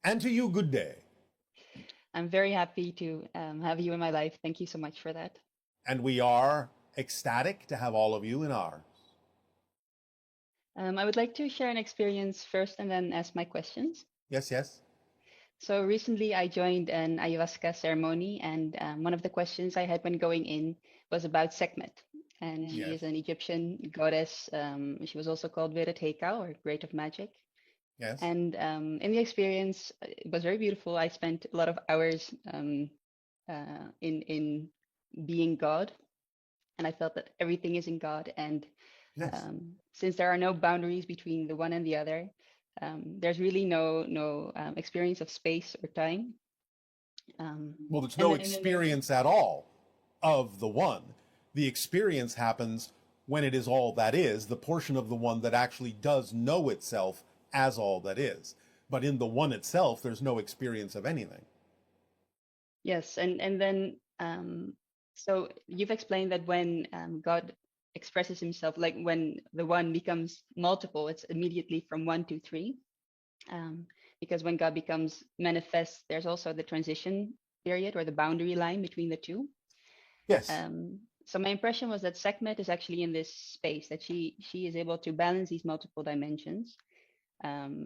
And to you, good day. I'm very happy to have you in my life. Thank you so much for that. And we are ecstatic to have all of you in ours. I would like to share an experience first and then ask my questions. Yes, yes. So recently I joined an ayahuasca ceremony, and one of the questions I had when going in was about Sekhmet. And she Yes, is an Egyptian goddess. She was also called Vereteka, or Great of Magic. yes. And in the experience, it was very beautiful. I spent a lot of hours in being God, and I felt that everything is in God. And Yes. since there are no boundaries between the one and the other, there's really no experience of space or time. Um, Well, there's and no then and then there, experience at all of the one. The experience happens when it is all that is, the portion of the one that actually does know itself as all that is. But in the one itself, there's no experience of anything. yes, and then so you've explained that when God expresses himself, like when the one becomes multiple, it's immediately from one to three. Um, because when God becomes manifest, there's also the transition period or the boundary line between the two. Yes. So my impression was that Sekhmet is actually in this space that she is able to balance these multiple dimensions,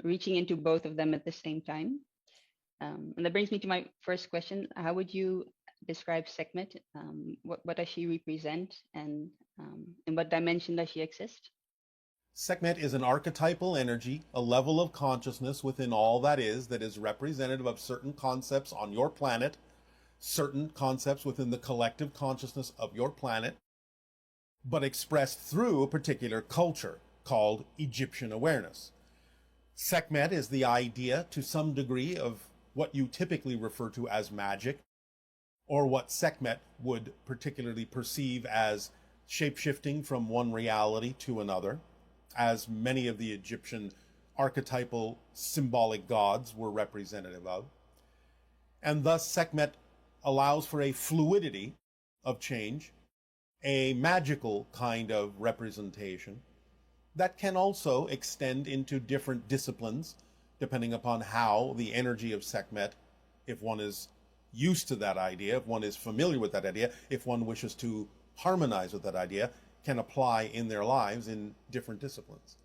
reaching into both of them at the same time. And that brings me to my first question: how would you describe Sekhmet? What does she represent, and in what dimension does she exist? Sekhmet is an archetypal energy, a level of consciousness within all that is representative of certain concepts on your planet, certain concepts within the collective consciousness of your planet, but expressed through a particular culture called Egyptian awareness. Sekhmet is the idea to some degree of what you typically refer to as magic, or what Sekhmet would particularly perceive as shapeshifting from one reality to another, as many of the Egyptian archetypal symbolic gods were representative of. And thus, Sekhmet allows for a fluidity of change, a magical kind of representation that can also extend into different disciplines depending upon how the energy of Sekhmet, if one is used to that idea, if one is familiar with that idea, if one wishes to harmonize with that idea, can apply in their lives in different disciplines.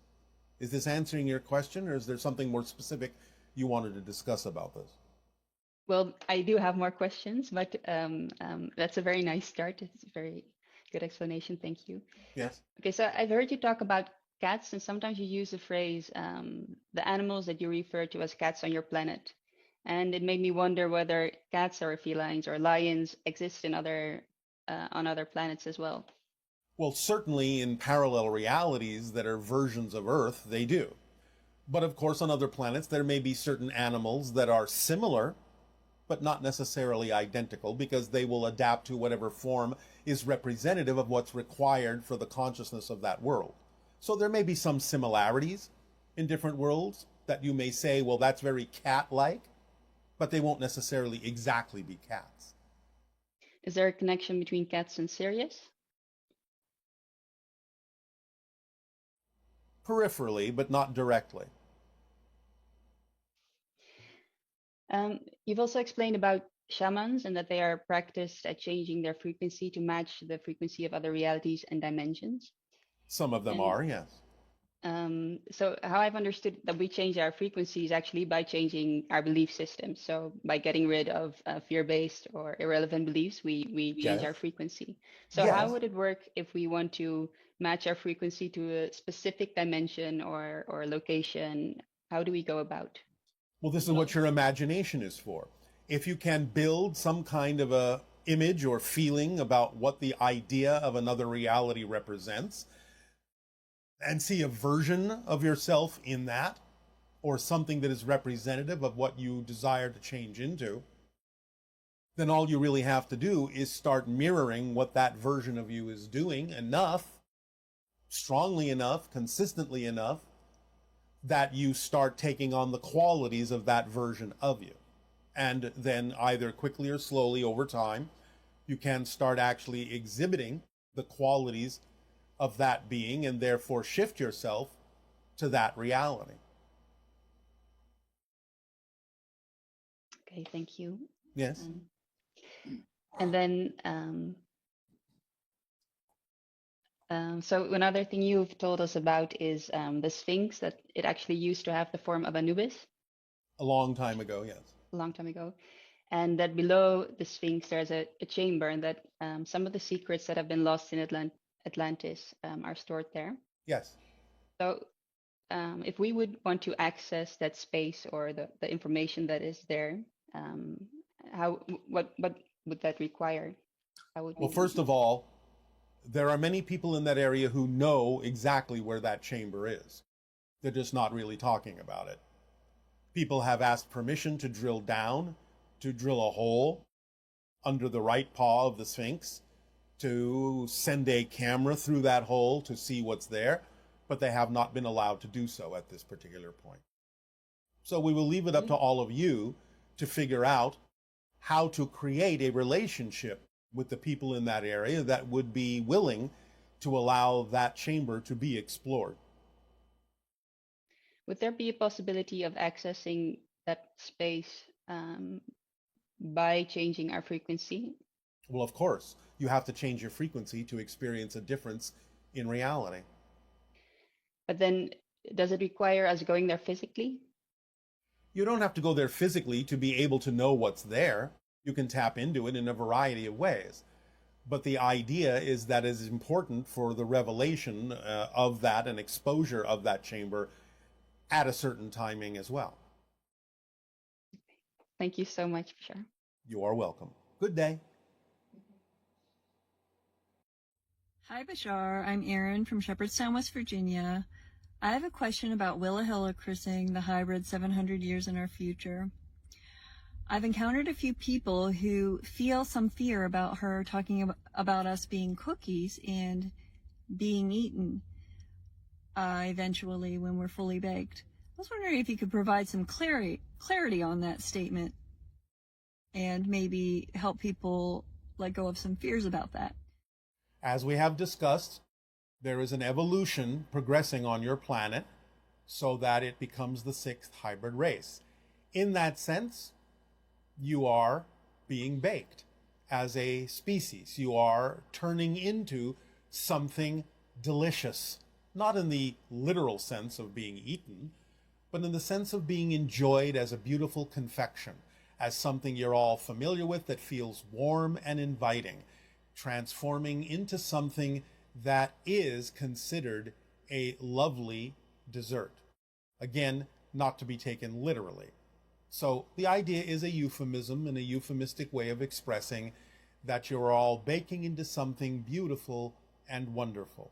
Is this answering your question, or is there something more specific you wanted to discuss about this? Well, I do have more questions, but that's a very nice start. It's a very good explanation. Thank you. Yes. Okay, so I've heard you talk about cats, and sometimes you use the phrase the animals that you refer to as cats on your planet. And it made me wonder whether cats or felines or lions exist in other on other planets as well. Well, certainly in parallel realities that are versions of Earth, they do. But of course, on other planets, there may be certain animals that are similar, but not necessarily identical, because they will adapt to whatever form is representative of what's required for the consciousness of that world. So there may be some similarities in different worlds that you may say, well, that's very cat like, but they won't necessarily exactly be cats. Is there a connection between cats and Sirius? Peripherally, but not directly. You've also explained about shamans and that they are practiced at changing their frequency to match the frequency of other realities and dimensions. Some of them And are, yes. so how I've understood that we change our frequencies actually by changing our belief systems. So by getting rid of fear-based or irrelevant beliefs, we change Yes. our frequency. So how Yes. would it work if we want to match our frequency to a specific dimension or location? How do we go about? Well, this is what your imagination is for. If you can build some kind of a image or feeling about what the idea of another reality represents and see a version of yourself in that, or something that is representative of what you desire to change into, then all you really have to do is start mirroring what that version of you is doing enough, strongly enough, consistently enough, that you start taking on the qualities of that version of you. And then either quickly or slowly over time, you can start actually exhibiting the qualities of that being and therefore shift yourself to that reality. Okay, thank you. Yes. And then, so another thing you've told us about is the Sphinx, that it actually used to have the form of Anubis A long time ago, yes. a long time ago, and that below the Sphinx there's a chamber, and that some of the secrets that have been lost in Atlantis are stored there. Yes. So if we would want to access that space or the information that is there, what would that require? How would we Well, do first that? of all, there are many people in that area who know exactly where that chamber is. They're just not really talking about it. People have asked permission to drill down, to drill a hole under the right paw of the Sphinx, to send a camera through that hole to see what's there, but they have not been allowed to do so at this particular point. So we will leave it up to all of you to figure out how to create a relationship with the people in that area that would be willing to allow that chamber to be explored. Would there be a possibility of accessing that space by changing our frequency? Well, of course, you have to change your frequency to experience a difference in reality. But then, does it require us going there physically? You don't have to go there physically to be able to know what's there. You can tap into it in a variety of ways. But the idea is that it is important for the revelation of that and exposure of that chamber at a certain timing as well. Thank you so much, Bashar. You are welcome. Good day. Hi, Bashar. I'm Erin from Shepherdstown, West Virginia. I have a question about Willahilla christening the hybrid 700 years in our future. I've encountered a few people who feel some fear about her talking about us being cookies and being eaten eventually when we're fully baked. I was wondering if you could provide some clarity on that statement and maybe help people let go of some fears about that. As we have discussed, there is an evolution progressing on your planet so that it becomes the sixth hybrid race. In that sense, you are being baked as a species. You are turning into something delicious, not in the literal sense of being eaten, but in the sense of being enjoyed as a beautiful confection, as something you're all familiar with that feels warm and inviting, transforming into something that is considered a lovely dessert. Again, not to be taken literally. So the idea is a euphemism and a euphemistic way of expressing that you're all baking into something beautiful and wonderful.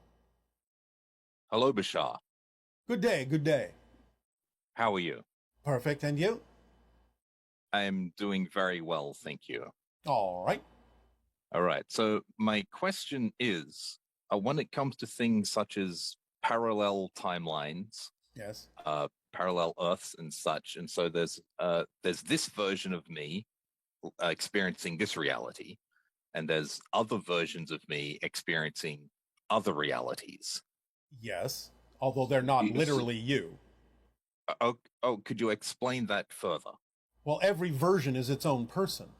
Hello, Bashar. Good day, good day. How are you? Perfect, and you? I am doing very well, thank you. All right. All right, so my question is, when it comes to things such as parallel timelines, Yes. parallel Earths and such, and so there's this version of me experiencing this reality, and there's other versions of me experiencing other realities. Yes, although they're not literally you. Oh, could you explain that further? Well, every version is its own person.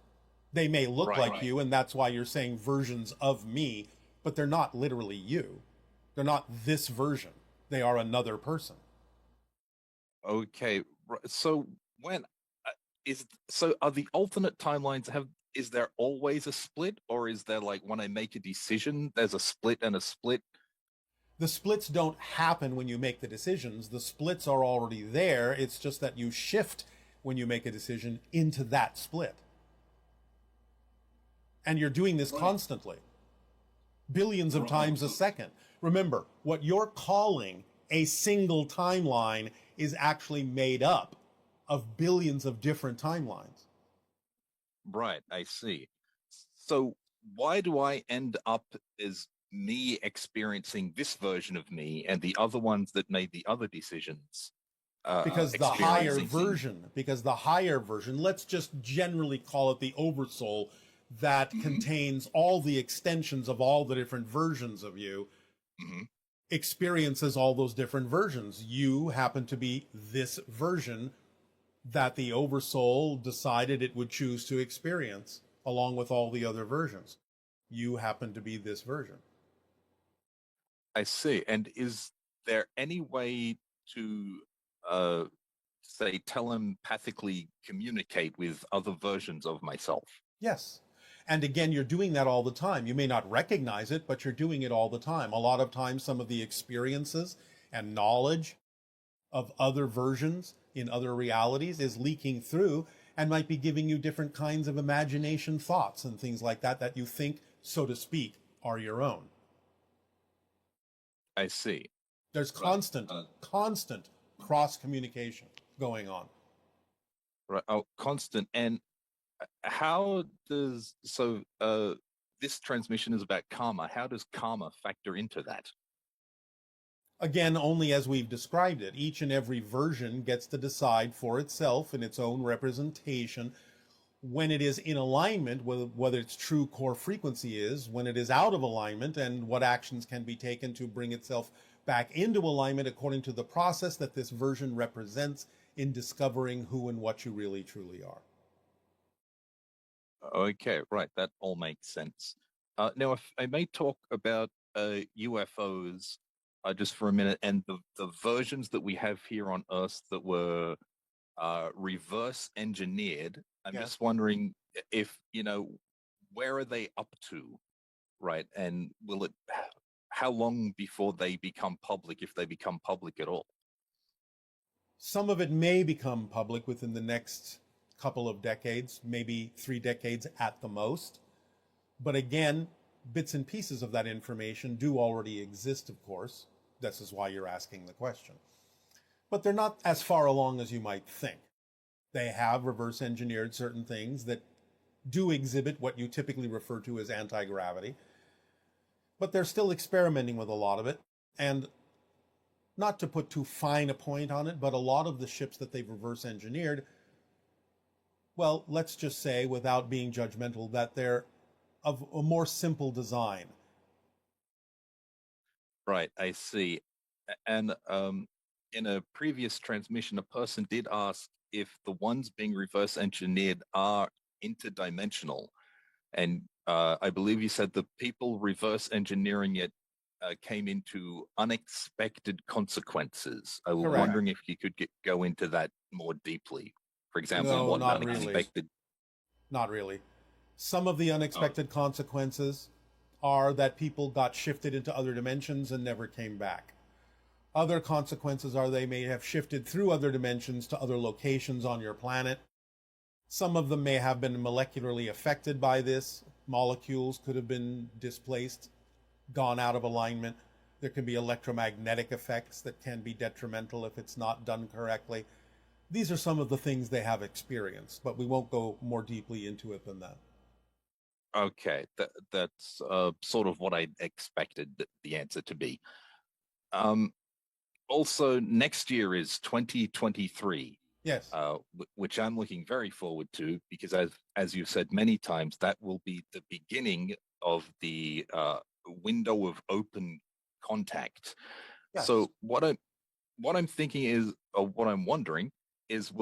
They may look like you, and that's why you're saying versions of me, but they're not literally you. They're not this version. They are another person. Okay, so when are the alternate timelines is there always a split, or is there like when I make a decision there's a split and a split? The splits don't happen when you make the decisions. The splits are already there. It's just that you shift when you make a decision into that split. And you're doing this constantly, billions of times a second. Remember, what you're calling a single timeline is actually made up of billions of different timelines. Right, I see. So why do I end up as me experiencing this version of me and the other ones that made the other decisions? Because the higher version, let's just generally call it the oversoul, that contains all the extensions of all the different versions of you, experiences all those different versions. You happen to be this version that the oversoul decided it would choose to experience along with all the other versions. You happen to be this version. I see. And is there any way to, say, telepathically communicate with other versions of myself? Yes. And again, you're doing that all the time. You may not recognize it, but you're doing it all the time. A lot of times, some of the experiences and knowledge of other versions in other realities is leaking through and might be giving you different kinds of imagination thoughts and things like that that you think, so to speak, are your own. I see. There's constant cross communication going on. Right. Oh, constant. And how does, so this transmission is about karma. How does karma factor into that? Again, only as we've described it. Each and every version gets to decide for itself in its own representation when it is in alignment with whether its true core frequency is, when it is out of alignment, and what actions can be taken to bring itself back into alignment according to the process that this version represents in discovering who and what you really truly are. Okay, right. That all makes sense. Now, if I may talk about UFOs just for a minute, and the versions that we have here on Earth that were reverse engineered. I'm just wondering if, where are they up to, right? And how long before they become public, if they become public at all? Some of it may become public within the next couple of decades, maybe 3 decades at the most. But again, bits and pieces of that information do already exist, of course. This is why you're asking the question. But they're not as far along as you might think. They have reverse engineered certain things that do exhibit what you typically refer to as anti-gravity. But they're still experimenting with a lot of it. And not to put too fine a point on it, but a lot of the ships that they've reverse engineered, well, let's just say, without being judgmental, that they're of a more simple design. Right, I see. And in a previous transmission, a person did ask if the ones being reverse engineered are interdimensional. And I believe you said the people reverse engineering it came into unexpected consequences. I was wondering if you could go into that more deeply. For example, No, what not unexpected? Really. Not really. Some of the unexpected consequences are that people got shifted into other dimensions and never came back. Other consequences are they may have shifted through other dimensions to other locations on your planet. Some of them may have been molecularly affected by this. Molecules could have been displaced, gone out of alignment. There can be electromagnetic effects that can be detrimental if it's not done correctly. These are some of the things they have experienced, but we won't go more deeply into it than that. Okay, that's sort of what I expected the answer to be. Also, next year is 2023. Yes. Which I'm looking very forward to, because as you've said many times, that will be the beginning of the window of open contact. Yes. So what I'm thinking is, or what I'm wondering is,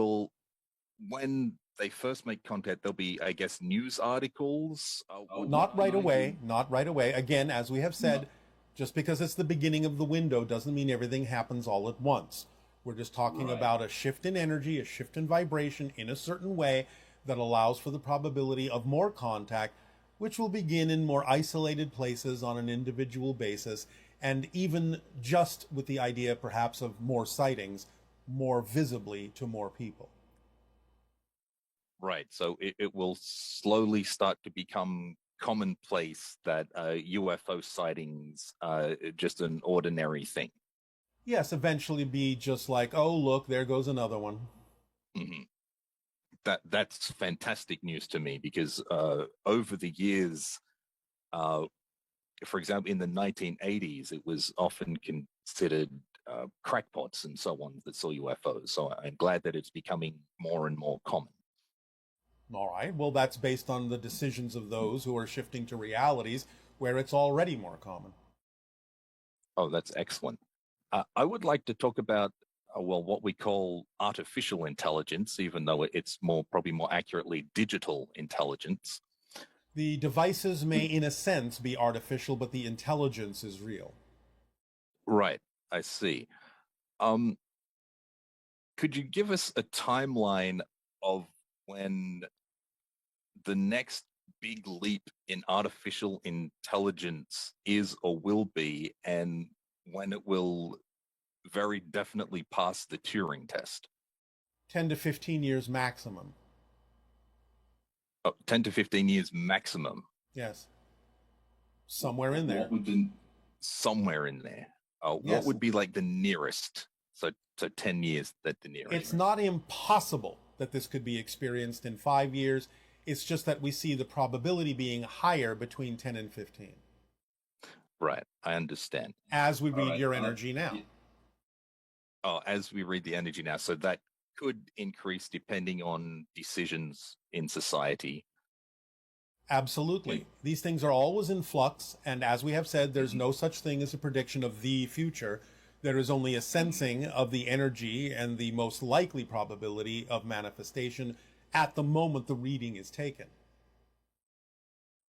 when they first make contact, there'll be, I guess, news articles? Not right away. Not right away. Again, as we have said, just because it's the beginning of the window doesn't mean everything happens all at once. We're just talking about a shift in energy, a shift in vibration in a certain way that allows for the probability of more contact, which will begin in more isolated places on an individual basis, and even just with the idea perhaps of more sightings, more visibly to more people. Right. So it will slowly start to become commonplace that UFO sightings are just an ordinary thing. Yes, eventually be just like, oh, look, there goes another one. Mm-hmm. That's fantastic news to me, because over the years, for example, in the 1980s, it was often considered crackpots and so on that saw UFOs. So I'm glad that it's becoming more and more common. All right. Well, that's based on the decisions of those who are shifting to realities where it's already more common. Oh, that's excellent. I would like to talk about well, what we call artificial intelligence, even though it's probably more accurately digital intelligence. The devices may, in a sense, be artificial, but the intelligence is real. Right, I see. Could you give us a timeline of when the next big leap in artificial intelligence is or will be, and when it will very definitely pass the Turing test? 10 to 15 years maximum. 10 to 15 years maximum. Yes. Somewhere in there. Somewhere in there. What Yes. would be like the nearest? So 10 years that the nearest. It's not impossible that this could be experienced in 5 years. It's just that we see the probability being higher between 10 and 15. Right, I understand. As we read your energy now. As we read the energy now. So that could increase depending on decisions in society. Absolutely. These things are always in flux, and as we have said, there's no such thing as a prediction of the future. There is only a sensing of the energy and the most likely probability of manifestation at the moment the reading is taken.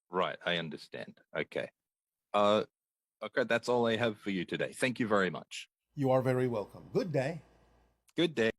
Right, I understand. Okay. Okay, that's all I have for you today. Thank you very much. You are very welcome. Good day. Good day.